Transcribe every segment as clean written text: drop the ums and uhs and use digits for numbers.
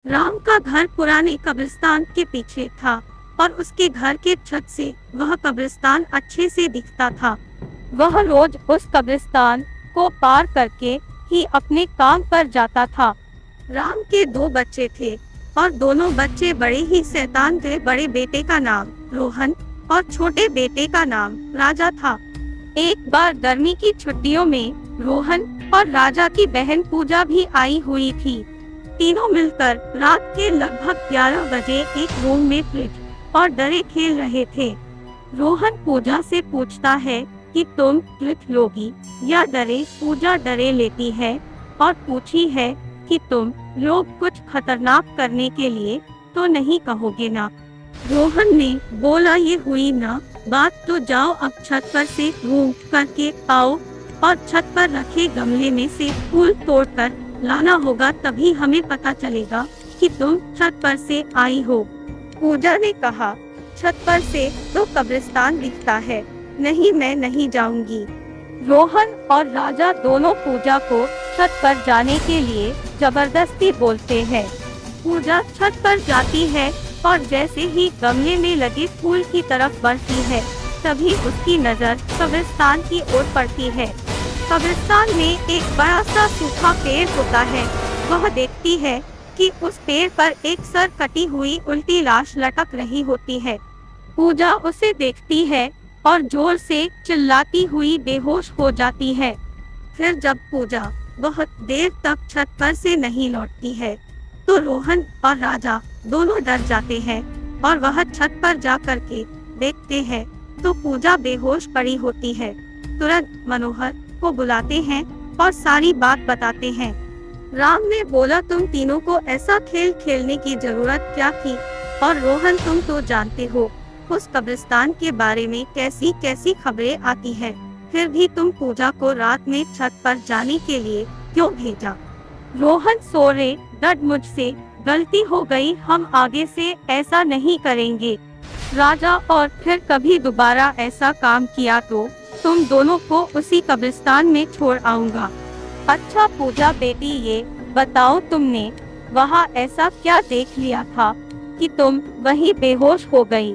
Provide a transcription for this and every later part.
राम का घर पुराने कब्रिस्तान के पीछे था और उसके घर के छत से वह कब्रिस्तान अच्छे से दिखता था। वह रोज उस कब्रिस्तान को पार करके ही अपने काम पर जाता था। राम के दो बच्चे थे और दोनों बच्चे बड़े ही शैतान थे। बड़े बेटे का नाम रोहन और छोटे बेटे का नाम राजा था। एक बार गर्मी की छुट्टियों में रोहन और राजा की बहन पूजा भी आई हुई थी। तीनों मिलकर रात के लगभग 11 बजे एक रूम में फ्रिज और डरे खेल रहे थे। रोहन पूजा से पूछता है कि तुम फ्रिज लोगी या डरे। पूजा डरे लेती है और पूछी है कि तुम लोग कुछ खतरनाक करने के लिए तो नहीं कहोगे ना। रोहन ने बोला, ये हुई ना बात तो जाओ अब छत पर से घूम करके आओ और छत पर रखे गमले में से फूल तोड़कर लाना होगा, तभी हमें पता चलेगा कि तुम छत पर से आई हो। पूजा ने कहा, छत पर से तो कब्रिस्तान दिखता है, नहीं मैं नहीं जाऊंगी। रोहन और राजा दोनों पूजा को छत पर जाने के लिए जबरदस्ती बोलते हैं। पूजा छत पर जाती है और जैसे ही गमले में लगे फूल की तरफ बढ़ती है तभी उसकी नजर कब्रिस्तान की ओर पड़ती है। कब्रिस्तान में एक बड़ा सा सूखा पेड़ होता है। वह देखती है कि उस पेड़ पर एक सर कटी हुई उल्टी लाश लटक रही होती है। पूजा उसे देखती है और जोर से चिल्लाती हुई बेहोश हो जाती है। फिर जब पूजा बहुत देर तक छत पर से नहीं लौटती है तो रोहन और राजा दोनों डर जाते हैं और वह छत पर जा कर के देखते हैं तो पूजा बेहोश पड़ी होती है। तुरंत मनोहर को बुलाते हैं और सारी बात बताते हैं। राम ने बोला, तुम तीनों को ऐसा खेल खेलने की जरूरत क्या थी? और रोहन तुम तो जानते हो उस कब्रिस्तान के बारे में कैसी कैसी खबरें आती है, फिर भी तुम पूजा को रात में छत पर जाने के लिए क्यों भेजा? रोहन सोरे, डर मुझसे गलती हो गई, हम आगे से ऐसा नहीं करेंगे। राजा, और फिर कभी दोबारा ऐसा काम किया तो तुम दोनों को उसी कब्रिस्तान में छोड़ आऊंगा। अच्छा पूजा बेटी, ये बताओ तुमने वहाँ ऐसा क्या देख लिया था कि तुम वहीं बेहोश हो गई?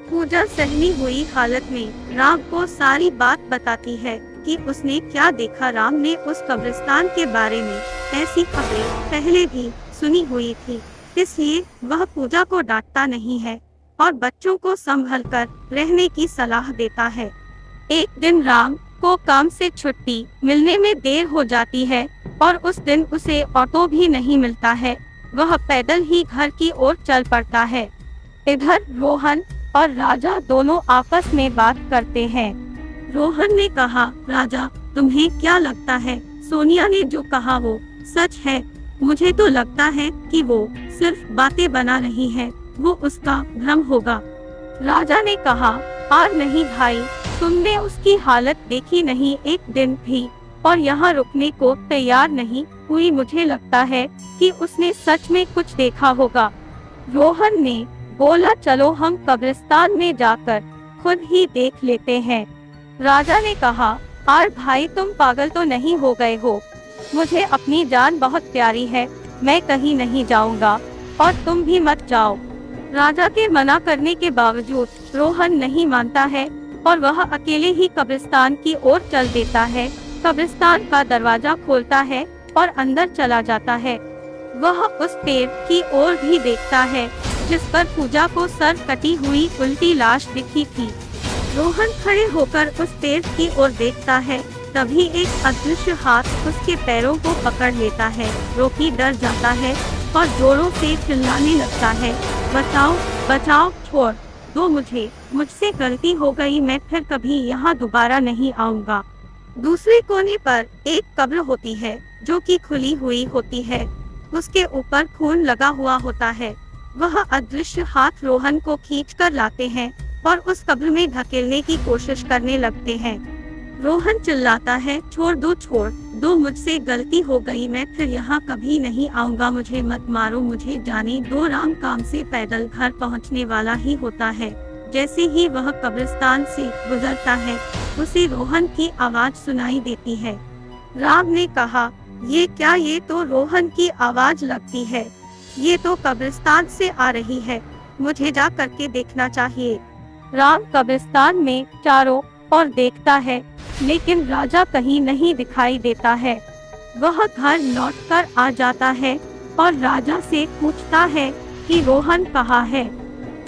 पूजा सहमी हुई हालत में राम को सारी बात बताती है कि उसने क्या देखा। राम ने उस कब्रिस्तान के बारे में ऐसी खबरें पहले भी सुनी हुई थी, इसलिए वह पूजा को डांटता नहीं है और बच्चों को संभल कर रहने की सलाह देता है। एक दिन राम को काम से छुट्टी मिलने में देर हो जाती है और उस दिन उसे ऑटो भी नहीं मिलता है। वह पैदल ही घर की ओर चल पड़ता है। इधर रोहन और राजा दोनों आपस में बात करते हैं। रोहन ने कहा, राजा तुम्हें क्या लगता है सोनिया ने जो कहा वो सच है? मुझे तो लगता है कि वो सिर्फ बातें बना रही है, वो उसका भ्रम होगा। राजा ने कहा, और नहीं भाई, तुमने उसकी हालत देखी नहीं एक दिन भी, और यहाँ रुकने को तैयार नहीं हुई। मुझे लगता है कि उसने सच में कुछ देखा होगा। रोहन ने बोला, चलो हम कब्रिस्तान में जाकर खुद ही देख लेते हैं। राजा ने कहा, और भाई तुम पागल तो नहीं हो गए हो? मुझे अपनी जान बहुत प्यारी है, मैं कहीं नहीं जाऊंगा और तुम भी मत जाओ। राजा के मना करने के बावजूद रोहन नहीं मानता है और वह अकेले ही कब्रिस्तान की ओर चल देता है। कब्रिस्तान का दरवाजा खोलता है और अंदर चला जाता है। वह उस पेड़ की ओर भी देखता है जिस पर पूजा को सर कटी हुई उल्टी लाश दिखी थी। रोहन खड़े होकर उस पेड़ की ओर देखता है, तभी एक अदृश्य हाथ उसके पैरों को पकड़ लेता है। रोकी डर जाता है और जोरों से चिल्लाने लगता है, बचाओ बचाओ, छोड़ दो मुझे, मुझसे गलती हो गई, मैं फिर कभी यहाँ दोबारा नहीं आऊँगा। दूसरे कोने पर एक कब्र होती है जो कि खुली हुई होती है। उसके ऊपर खून लगा हुआ होता है। वह अदृश्य हाथ रोहन को खींचकर लाते हैं और उस कब्र में धकेलने की कोशिश करने लगते हैं। रोहन चिल्लाता है, छोड़ दो, मुझसे गलती हो गई, मैं फिर यहाँ कभी नहीं आऊँगा, मुझे मत मारो, मुझे जाने दो। राम काम से पैदल घर पहुँचने वाला ही होता है। जैसे ही वह कब्रिस्तान से गुजरता है उसे रोहन की आवाज सुनाई देती है। राम ने कहा, ये क्या? ये तो रोहन की आवाज लगती है। ये तो कब्रिस्तान से आ रही है, मुझे जा करके देखना चाहिए। राम कब्रिस्तान में चारों ओर देखता है, लेकिन राजा कहीं नहीं दिखाई देता है। वह घर लौटकर आ जाता है और राजा से पूछता है कि रोहन कहाँ है।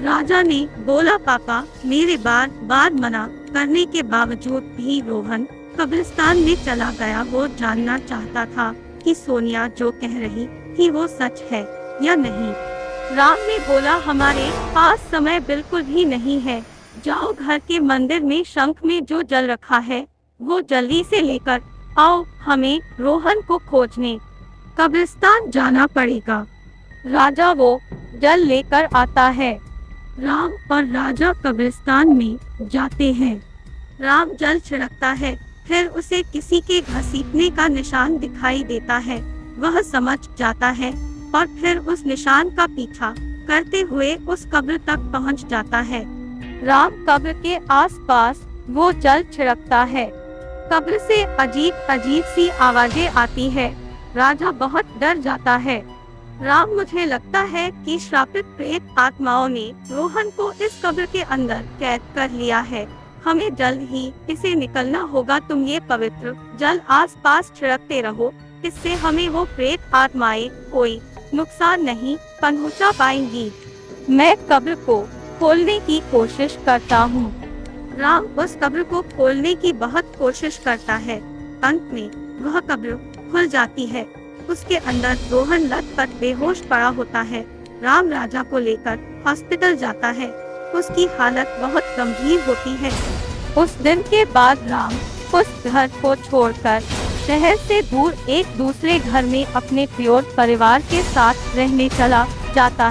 राजा ने बोला, पापा, मेरे बार बार मना करने के बावजूद भी रोहन कब्रिस्तान में चला गया। वो जानना चाहता था कि सोनिया जो कह रही थी वो सच है या नहीं। राम ने बोला, हमारे पास समय बिल्कुल भी नहीं है, जाओ घर के मंदिर में शंख में जो जल रखा है वो जल्दी से लेकर आओ, हमें रोहन को खोजने कब्रिस्तान जाना पड़ेगा। राजा वो जल लेकर आता है। राम और राजा कब्रिस्तान में जाते हैं। राम जल छिड़कता है, फिर उसे किसी के घसीटने का निशान दिखाई देता है। वह समझ जाता है और फिर उस निशान का पीछा करते हुए उस कब्र तक पहुंच जाता है। राम कब्र के आसपास वो जल छिड़कता है। कब्र से अजीब अजीब सी आवाजें आती है। राजा बहुत डर जाता है। राम, मुझे लगता है कि श्रापित प्रेत आत्माओं ने रोहन को इस कब्र के अंदर कैद कर लिया है। हमें जल्द ही इसे निकलना होगा। तुम ये पवित्र जल आसपास छिड़कते रहो, इससे हमें वो प्रेत आत्माएं कोई नुकसान नहीं पहुंचा पाएंगी। मैं कब्र को खोलने की कोशिश करता हूँ। राम उस कब्र को खोलने की बहुत कोशिश करता है। अंत में वह कब्र खुल जाती है। उसके अंदर रोहन लथपथ बेहोश पड़ा होता है। राम राजा को लेकर हॉस्पिटल जाता है। उसकी हालत बहुत गंभीर होती है। उस दिन के बाद राम उस घर को छोड़कर शहर से दूर एक दूसरे घर में अपने प्योर परिवार के साथ रहने चला जाता है।